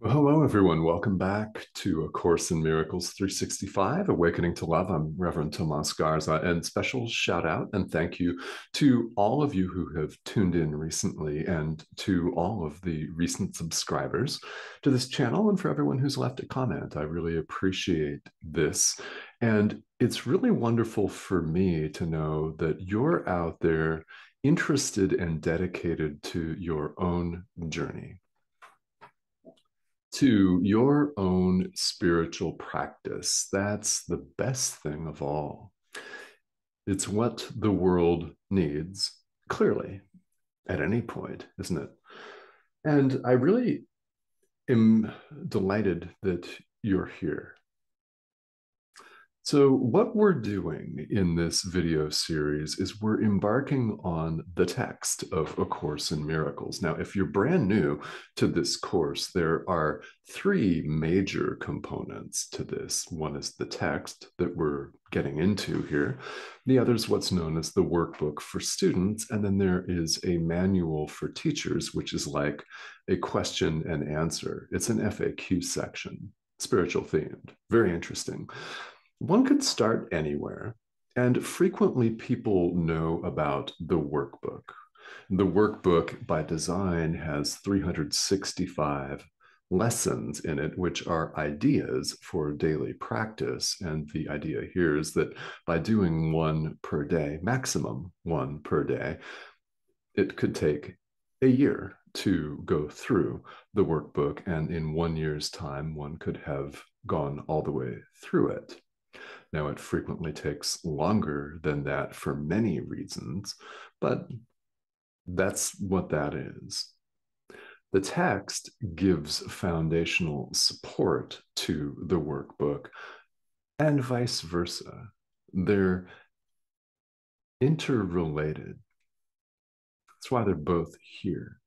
Well, hello, everyone. Welcome back to A Course in Miracles 365, Awakening to Love. I'm Reverend Tomas Garza, and special shout out and thank you to all of you who have tuned in recently and to all of the recent subscribers to this channel and for everyone who's left a comment. I really appreciate this. And it's really wonderful for me to know that you're out there interested and dedicated to your own journey, to your own spiritual practice. That's the best thing of all. It's what the world needs, clearly, at any point, isn't it? And I really am delighted that you're here. So what we're doing in this video series is we're embarking on the text of A Course in Miracles. Now, if you're brand new to this course, there are three major components to this. One is the text that we're getting into here. The other is what's known as the workbook for students. And then there is a manual for teachers, which is like a question and answer. It's an FAQ section, spiritual themed, very interesting. One could start anywhere, and frequently people know about the workbook. The workbook, by design, has 365 lessons in it, which are ideas for daily practice. And the idea here is that by doing one per day, maximum one per day, it could take a year to go through the workbook. And in 1 year's time, one could have gone all the way through it. Now, it frequently takes longer than that for many reasons, but that's what that is. The text gives foundational support to the workbook and vice versa. They're interrelated. That's why they're both here.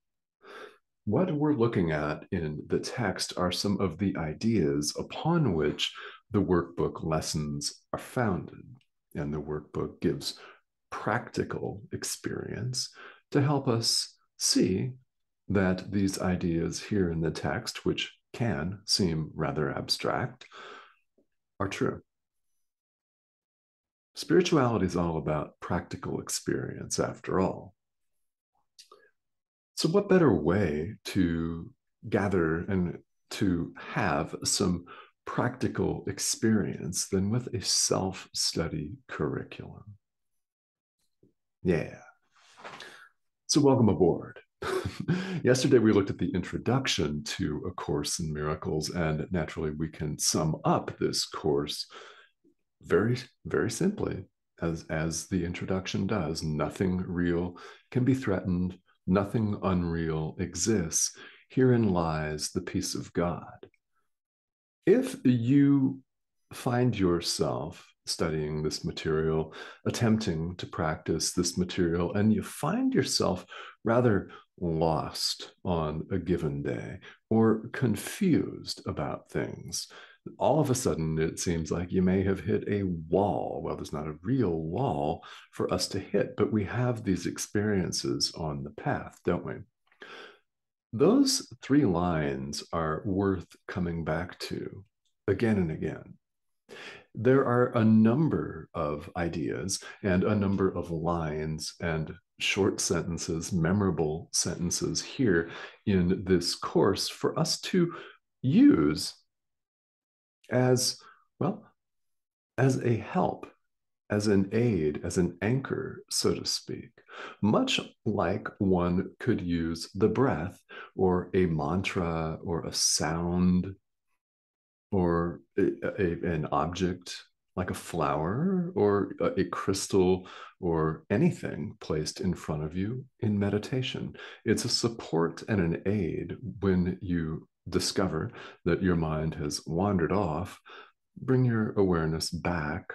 What we're looking at in the text are some of the ideas upon which the workbook lessons are founded. And the workbook gives practical experience to help us see that these ideas here in the text, which can seem rather abstract, are true. Spirituality is all about practical experience, after all. So, what better way to gather and to have some practical experience than with a self-study curriculum? Yeah. So, welcome aboard. Yesterday, we looked at the introduction to A Course in Miracles, and naturally, we can sum up this course very, very simply, as the introduction does. Nothing real can be threatened. Nothing unreal exists. Herein lies the peace of God. If you find yourself studying this material, attempting to practice this material, and you find yourself rather lost on a given day or confused about things, all of a sudden it seems like you may have hit a wall. Well, there's not a real wall for us to hit, but we have these experiences on the path, don't we? Those three lines are worth coming back to again and again. There are a number of ideas and a number of lines and short sentences, memorable sentences here in this course for us to use as, well, as a help, as an aid, as an anchor, so to speak, much like one could use the breath or a mantra or a sound or an object like a flower or a crystal or anything placed in front of you in meditation. It's a support and an aid when you discover that your mind has wandered off. Bring your awareness back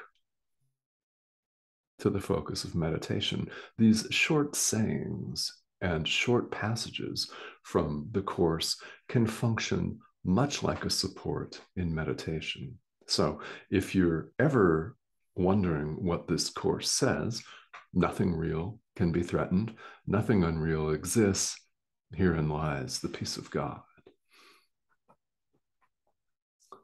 to the focus of meditation. These short sayings and short passages from the course can function much like a support in meditation. So if you're ever wondering what this course says, nothing real can be threatened, nothing unreal exists, herein lies the peace of God.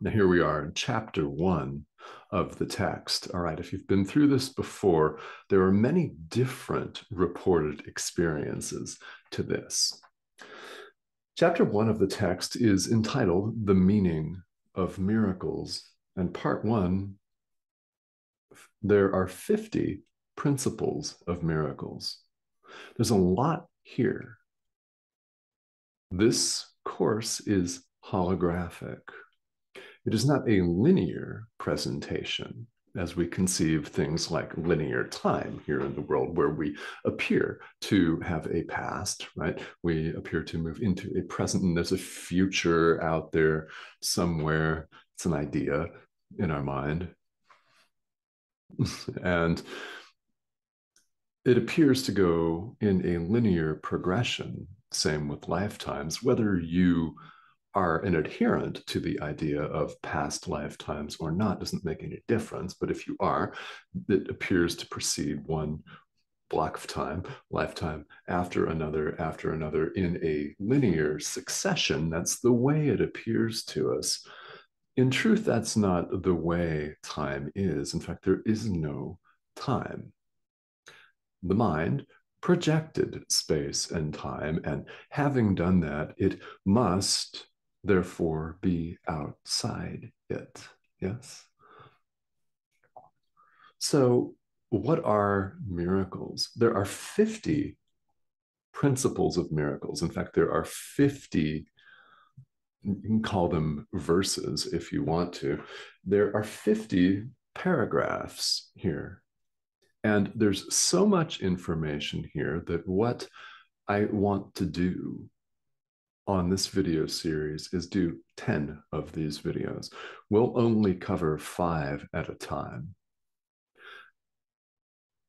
Now, here we are in chapter 1 of the text. All right, if you've been through this before, there are many different reported experiences to this. Chapter 1 of the text is entitled The Meaning of Miracles. And part 1, there are 50 principles of miracles. There's a lot here. This course is holographic. It is not a linear presentation as we conceive things like linear time here in the world, where we appear to have a past, right? We appear to move into a present, and there's a future out there somewhere. It's an idea in our mind. And it appears to go in a linear progression. Same with lifetimes, whether you are an adherent to the idea of past lifetimes or not doesn't make any difference. But if you are, it appears to proceed one block of time, lifetime after another in a linear succession. That's the way it appears to us. In truth, that's not the way time is. In fact, there is no time. The mind projected space and time, and having done that, it must therefore be outside it. Yes? So, what are miracles? There are 50 principles of miracles. In fact, there are 50, you can call them verses if you want to. There are 50 paragraphs here. And there's so much information here that what I want to do on this video series is do 10 of these videos. We'll only cover 5 at a time.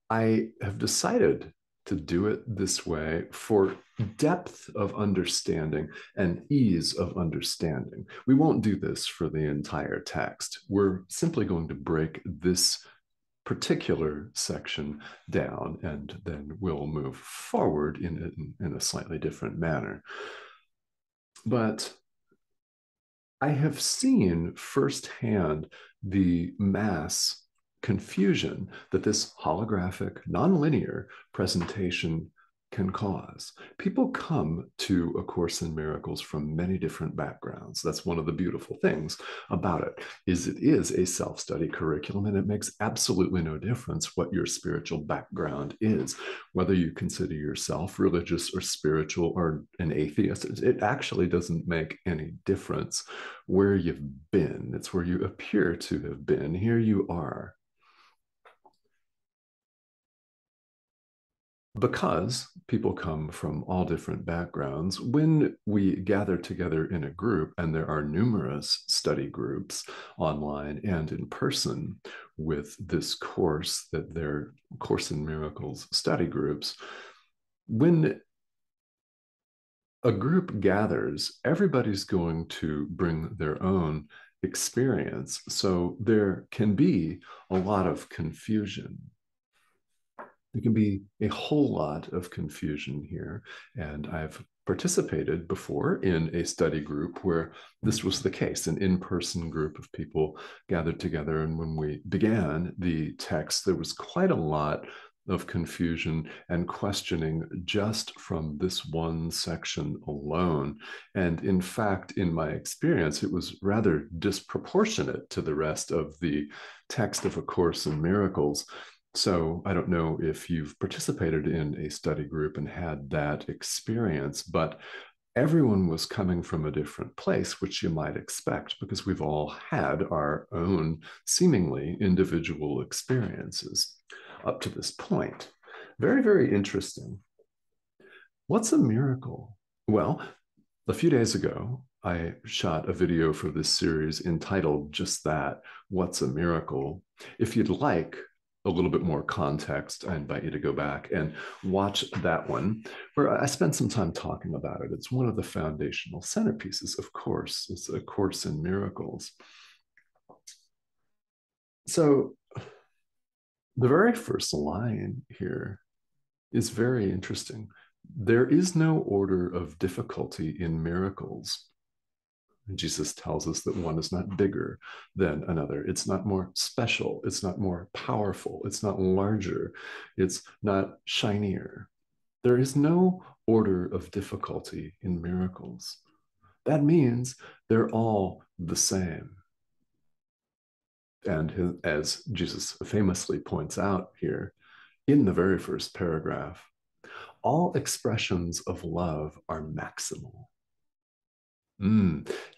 I have decided to do it this way for depth of understanding and ease of understanding. We won't do this for the entire text. We're simply going to break this particular section down, and then we'll move forward in a slightly different manner. But I have seen firsthand the mass confusion that this holographic, nonlinear presentation can cause. People come to A Course in Miracles from many different backgrounds. That's one of the beautiful things about it is a self-study curriculum, and it makes absolutely no difference what your spiritual background is, whether you consider yourself religious or spiritual or an atheist. It actually doesn't make any difference where you've been. It's where you appear to have been. Here you are. Because people come from all different backgrounds, when we gather together in a group, and there are numerous study groups online and in person with this course, that they're Course in Miracles study groups, when a group gathers, everybody's going to bring their own experience. So there can be a lot of confusion. There can be a whole lot of confusion here. And I've participated before in a study group where this was the case, an in-person group of people gathered together. And when we began the text, there was quite a lot of confusion and questioning just from this one section alone. And in fact, in my experience, it was rather disproportionate to the rest of the text of A Course in Miracles. So I don't know if you've participated in a study group and had that experience, but everyone was coming from a different place, which you might expect because we've all had our own seemingly individual experiences up to this point. Very, very interesting. What's a miracle? Well, a few days ago, I shot a video for this series entitled just that, What's a Miracle? If you'd like a little bit more context, I invite you to go back and watch that one, where I spent some time talking about it. It's one of the foundational centerpieces, of course. It's A Course in Miracles. So the very first line here is very interesting. There is no order of difficulty in miracles. Jesus tells us that one is not bigger than another. It's not more special. It's not more powerful. It's not larger. It's not shinier. There is no order of difficulty in miracles. That means they're all the same. And as Jesus famously points out here in the very first paragraph, all expressions of love are maximal.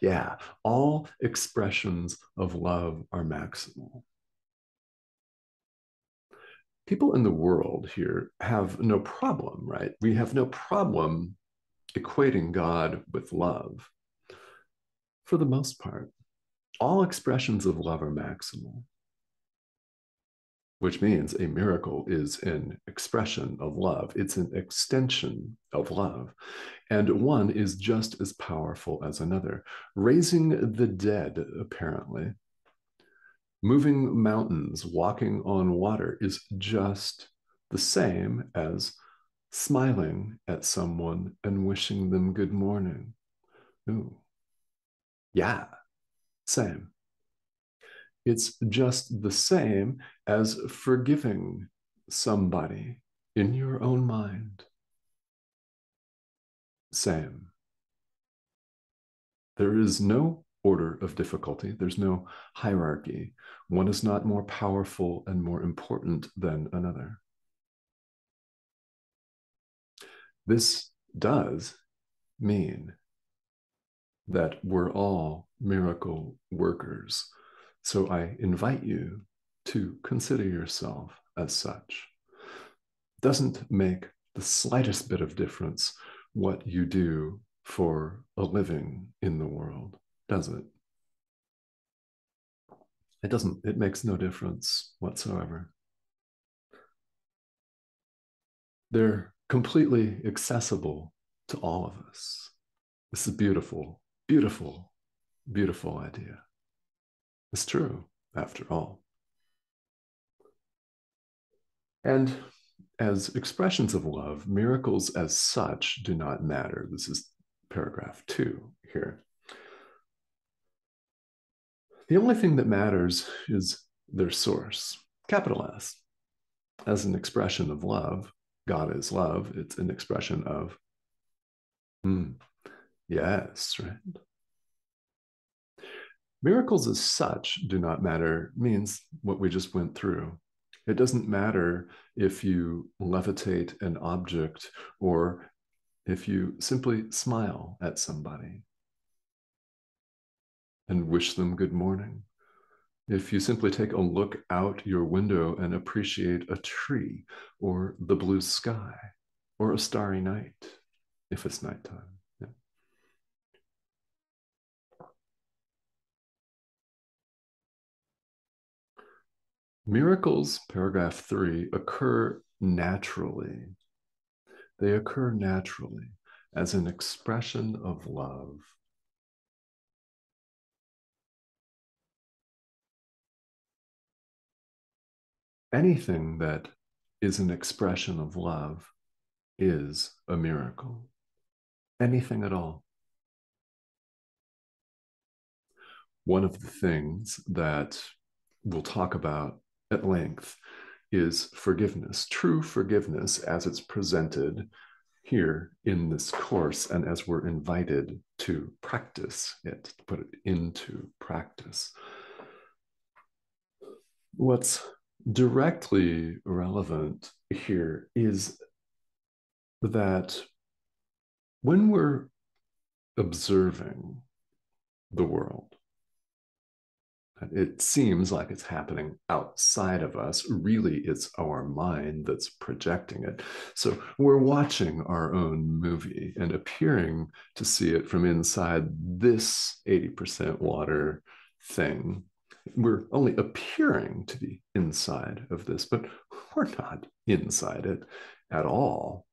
Yeah, all expressions of love are maximal. People in the world here have no problem, right? We have no problem equating God with love. For the most part, all expressions of love are maximal, which means a miracle is an expression of love. It's an extension of love. And one is just as powerful as another. Raising the dead, apparently, moving mountains, walking on water is just the same as smiling at someone and wishing them good morning. Ooh, yeah, same. It's just the same as forgiving somebody in your own mind. Same. There is no order of difficulty, there's no hierarchy. One is not more powerful and more important than another. This does mean that we're all miracle workers. So I invite you to consider yourself as such. It doesn't make the slightest bit of difference what you do for a living in the world, does it? It doesn't, it makes no difference whatsoever. They're completely accessible to all of us. This is a beautiful, beautiful, beautiful idea. It's true, after all. And as expressions of love, miracles as such do not matter. This is paragraph 2 here. The only thing that matters is their source, capital S. As an expression of love, God is love. It's an expression of, yes, right? Miracles as such do not matter means what we just went through. It doesn't matter if you levitate an object or if you simply smile at somebody and wish them good morning. If you simply take a look out your window and appreciate a tree or the blue sky or a starry night, if it's nighttime. Yeah. Miracles, paragraph 3, occur naturally. They occur naturally as an expression of love. Anything that is an expression of love is a miracle. Anything at all. One of the things that we'll talk about at length is forgiveness, true forgiveness as it's presented here in this course and as we're invited to practice it, to put it into practice. What's directly relevant here is that when we're observing the world, it seems like it's happening outside of us. Really, it's our mind that's projecting it. So we're watching our own movie and appearing to see it from inside this 80% water thing. We're only appearing to be inside of this, but we're not inside it at all.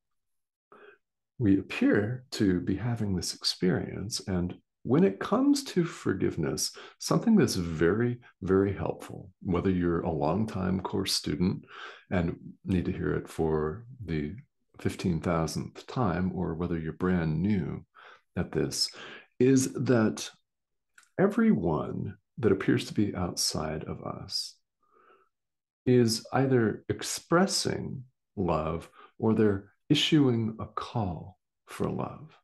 We appear to be having this experience, and when it comes to forgiveness, something that's very, very helpful, whether you're a long-time course student and need to hear it for the 15,000th time, or whether you're brand new at this, is that everyone that appears to be outside of us is either expressing love or they're issuing a call for love.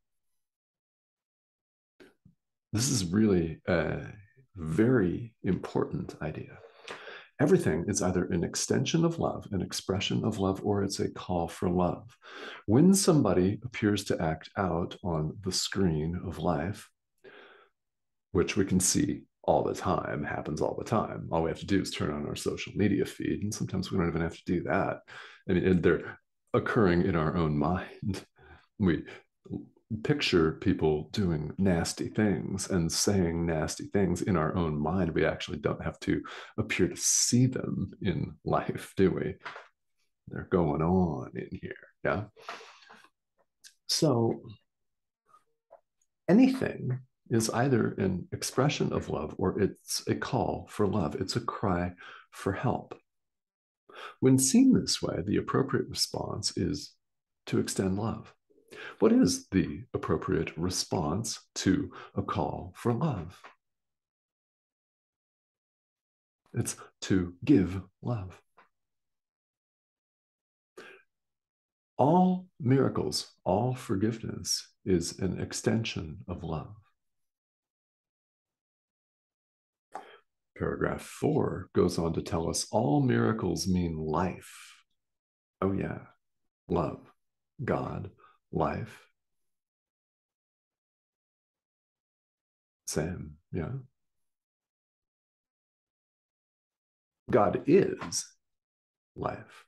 This is really a very important idea. Everything is either an extension of love, an expression of love, or it's a call for love. When somebody appears to act out on the screen of life, which we can see all the time, happens all the time. All we have to do is turn on our social media feed, and sometimes we don't even have to do that. I mean, they're occurring in our own mind. We picture people doing nasty things and saying nasty things in our own mind. We actually don't have to appear to see them in life, do we? They're going on in here. Yeah. So anything is either an expression of love or it's a call for love. It's a cry for help. When seen this way, the appropriate response is to extend love. What is the appropriate response to a call for love? It's to give love. All miracles, all forgiveness is an extension of love. Paragraph 4 goes on to tell us all miracles mean life. Oh, yeah, love, God, life. Same, yeah. God is life.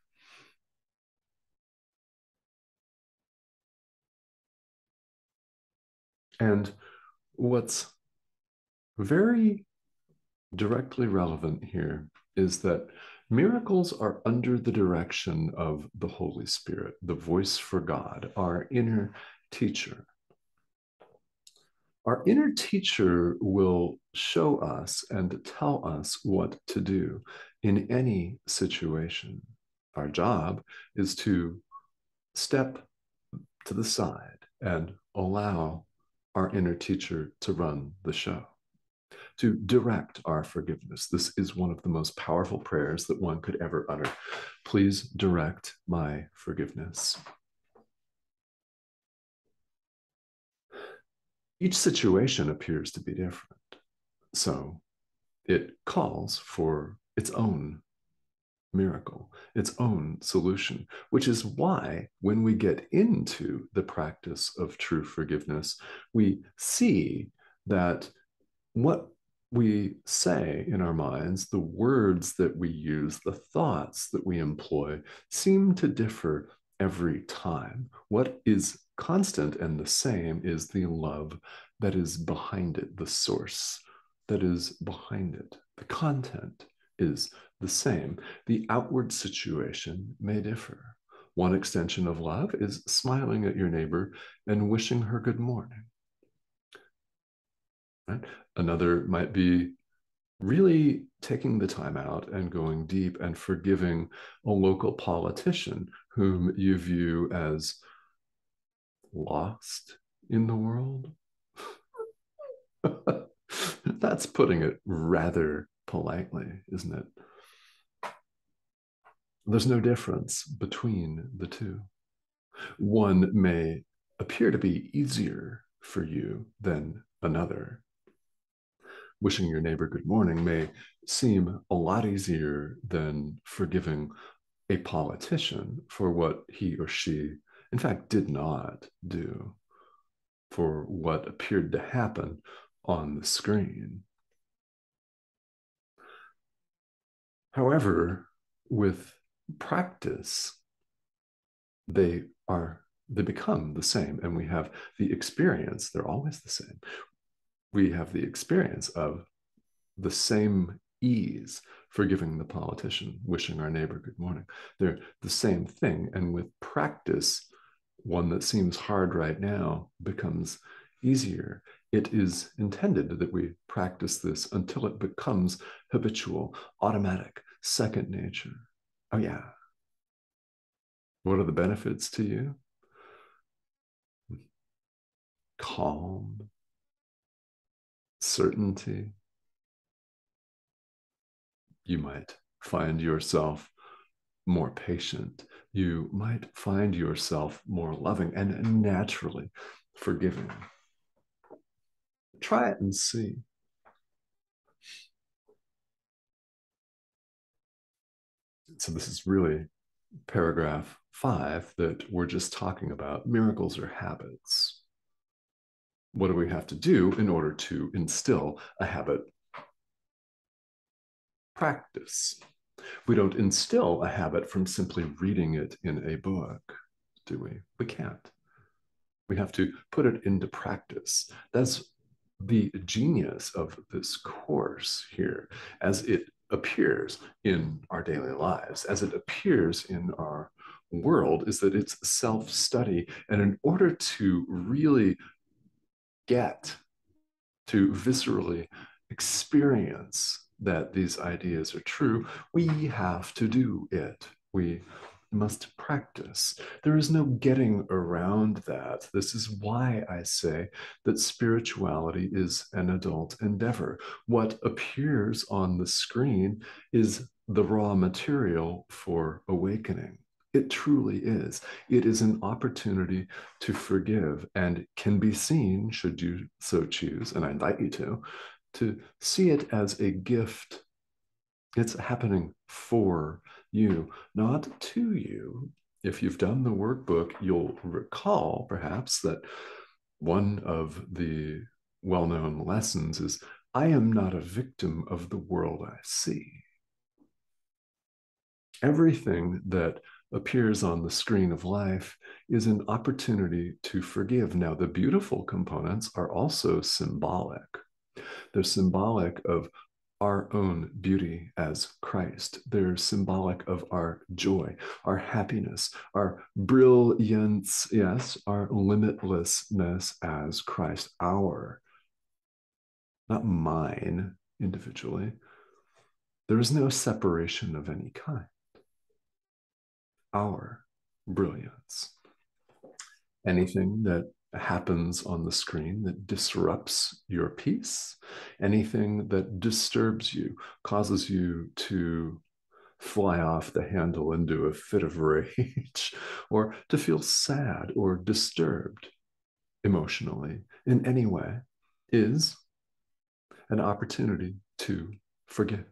And what's very directly relevant here is that miracles are under the direction of the Holy Spirit, the voice for God, our inner teacher. Our inner teacher will show us and tell us what to do in any situation. Our job is to step to the side and allow our inner teacher to run the show, to direct our forgiveness. This is one of the most powerful prayers that one could ever utter. Please direct my forgiveness. Each situation appears to be different, so it calls for its own miracle, its own solution, which is why when we get into the practice of true forgiveness, we see that what we say in our minds, the words that we use, the thoughts that we employ seem to differ every time. What is constant and the same is the love that is behind it, the source that is behind it. The content is the same. The outward situation may differ. One extension of love is smiling at your neighbor and wishing her good morning. Right? Another might be really taking the time out and going deep and forgiving a local politician whom you view as lost in the world. That's putting it rather politely, isn't it? There's no difference between the two. One may appear to be easier for you than another. Wishing your neighbor good morning may seem a lot easier than forgiving a politician for what he or she, in fact, did not do, for what appeared to happen on the screen. However, with practice, they become the same, and we have the experience, they're always the same. We have the experience of the same ease forgiving the politician, wishing our neighbor good morning. They're the same thing. And with practice, one that seems hard right now becomes easier. It is intended that we practice this until it becomes habitual, automatic, second nature. Oh, yeah. What are the benefits to you? Calm, certainty. You might find yourself more patient. You might find yourself more loving and naturally forgiving. Try it and see. So, this is really paragraph 5 that we're just talking about. Miracles are habits. What do we have to do in order to instill a habit? Practice. We don't instill a habit from simply reading it in a book, do we? We can't. We have to put it into practice. That's the genius of this course here, as it appears in our daily lives, as it appears in our world, is that it's self-study. And in order to really get to viscerally experience that these ideas are true, we have to do it. We must practice. There is no getting around that. This is why I say that spirituality is an adult endeavor. What appears on the screen is the raw material for awakening. It truly is. It is an opportunity to forgive and can be seen, should you so choose, and I invite you to see it as a gift. It's happening for you, not to you. If you've done the workbook, you'll recall perhaps that one of the well-known lessons is, I am not a victim of the world I see. Everything that appears on the screen of life is an opportunity to forgive. Now, the beautiful components are also symbolic. They're symbolic of our own beauty as Christ. They're symbolic of our joy, our happiness, our brilliance, yes, our limitlessness as Christ, our, not mine individually. There is no separation of any kind. Our brilliance. Anything that happens on the screen that disrupts your peace, anything that disturbs you, causes you to fly off the handle into a fit of rage, or to feel sad or disturbed emotionally in any way, is an opportunity to forgive.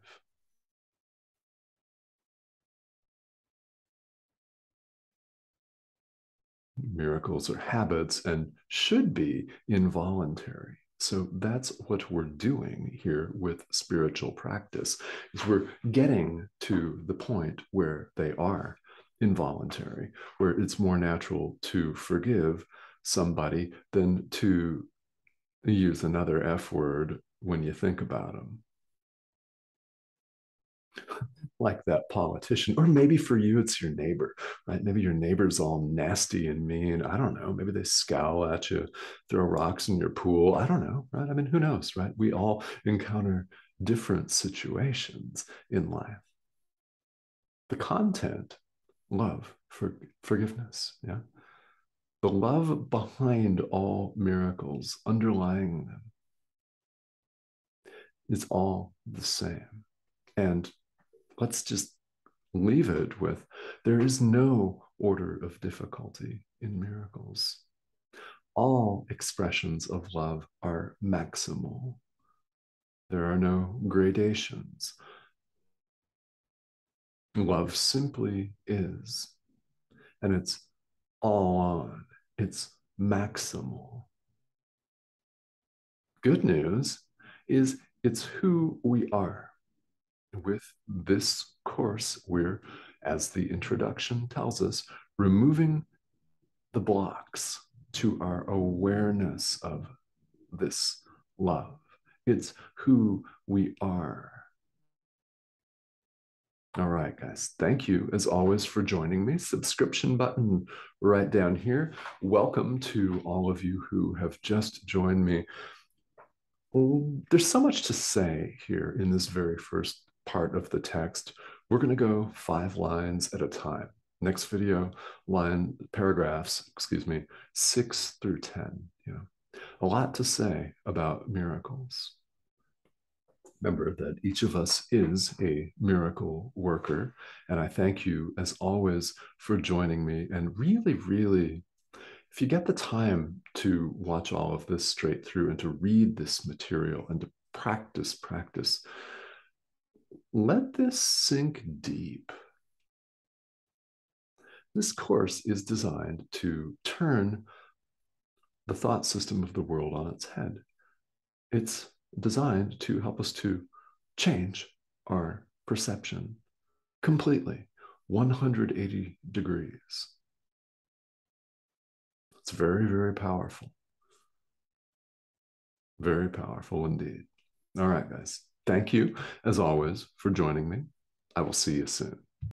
Miracles are habits and should be involuntary. So that's what we're doing here with spiritual practice, is we're getting to the point where they are involuntary, where it's more natural to forgive somebody than to use another F word when you think about them. Like that politician, or maybe for you it's your neighbor, right? Maybe your neighbor's all nasty and mean. I don't know, maybe they scowl at you, throw rocks in your pool. I don't know, right? I mean, who knows, right? We all encounter different situations in life. The content, love, forgiveness, yeah, the love behind all miracles, underlying them, is all the same. And let's just leave it with, there is no order of difficulty in miracles. All expressions of love are maximal. There are no gradations. Love simply is, and it's all on. It's maximal. Good news is it's who we are. With this course, we're, as the introduction tells us, removing the blocks to our awareness of this love. It's who we are. All right, guys, thank you as always for joining me. Subscription button right down here. Welcome to all of you who have just joined me. There's so much to say here in this very first part of the text. We're going to go 5 lines at a time. Next video, paragraphs, 6 through 10. A lot to say about miracles. Remember that each of us is a miracle worker. And I thank you, as always, for joining me. And really, really, if you get the time to watch all of this straight through and to read this material and to practice, let this sink deep. This course is designed to turn the thought system of the world on its head. It's designed to help us to change our perception completely, 180 degrees. It's very, very powerful. Very powerful indeed. All right, guys. Thank you, as always, for joining me. I will see you soon.